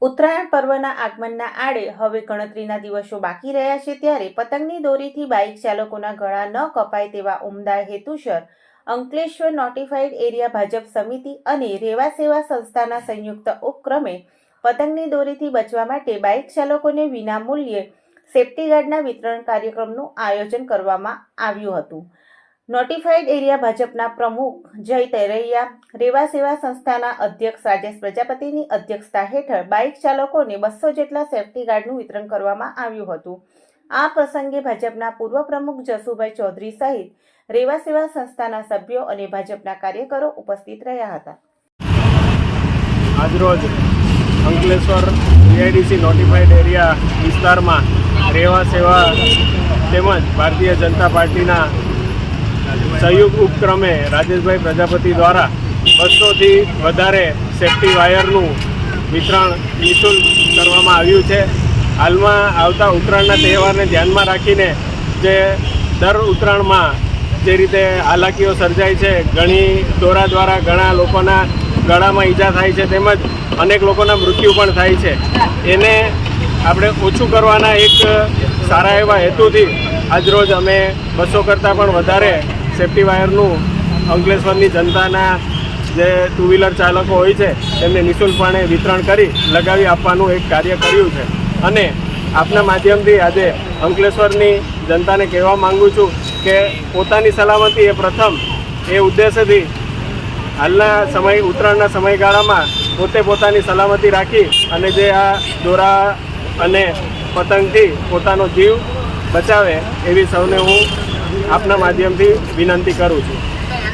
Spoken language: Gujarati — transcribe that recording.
ઉત્તરાયણ પર્વના આગમનના આડે હવે ગણતરીના દિવસો બાકી રહ્યા છે, ત્યારે પતંગની દોરીથી બાઇક ચાલકોના ગળા ન કપાય તેવા ઉમદા હેતુસર અંકલેશ્વર નોટિફાઈડ એરિયા ભાજપ સમિતિ અને રેવા સેવા સંસ્થાના સંયુક્ત ઉપક્રમે પતંગની દોરીથી બચવા માટે બાઇક ચાલકોને વિનામૂલ્યે સેફ્ટી ગાર્ડના વિતરણ કાર્યક્રમનું આયોજન કરવામાં આવ્યું હતું. નોટિફાઈડ એરિયા ભાજપના પ્રમુખ જય તેરૈયા, રેવા સેવા સંસ્થાના અધ્યક્ષ રાજેશ પ્રજાપતિની અધ્યક્ષતા હેઠળ બાઇક ચાલકોને 200 જેટલા સેફ્ટી ગાર્ડનું વિતરણ કરવામાં આવ્યું હતું. આ પ્રસંગે ભાજપના પૂર્વ પ્રમુખ જસુભાઈ ચૌધરી સહિત રેવા સેવા સંસ્થાના સભ્યો અને ભાજપના કાર્યકરો ઉપસ્થિત રહ્યા હતા. આજરોજ અંકલેશ્વર વીઆઈડીસી નોટિફાઈડ એરિયા વિસ્તારમાં રેવા સેવા તેમજ ભારતીય જનતા પાર્ટીના સંયુક્ત ઉપક્રમે રાજેશભાઈ પ્રજાપતિ દ્વારા 200થી વધારે સેફ્ટી વાયરનું વિતરણ નિઃશુલ્ક કરવામાં આવ્યું છે. હાલમાં આવતા ઉત્તરાયણના તહેવારને ધ્યાનમાં રાખીને જે દર ઉત્તરાયણમાં જે રીતે હાલાકીઓ સર્જાય છે, ઘણી દોરા દ્વારા ઘણા લોકોના ગળામાં ઈજા થાય છે તેમજ અનેક લોકોના મૃત્યુ પણ થાય છે, એને આપણે ઓછું કરવાના એક સારા એવા હેતુથી આજરોજ અમે 200 કરતાં પણ વધારે સેફ્ટી વાયરનું અંકલેશ્વરની જનતાના જે ટુ વ્હીલર ચાલકો હોય છે તેમને નિઃશુલ્કપણે વિતરણ કરી લગાવી આપવાનું એક કાર્ય કર્યું છે. અને આપના માધ્યમથી આજે અંકલેશ્વરની જનતાને કહેવા માગું છું કે પોતાની સલામતી એ પ્રથમ એ ઉદ્દેશ્યથી હાલના ઉત્તરાયણના સમયગાળામાં પોતે પોતાની સલામતી રાખી અને જે આ દોરા અને પતંગથી પોતાનો જીવ બચાવે એવી સૌને હું આપના માધ્યમથી વિનંતી કરું છું.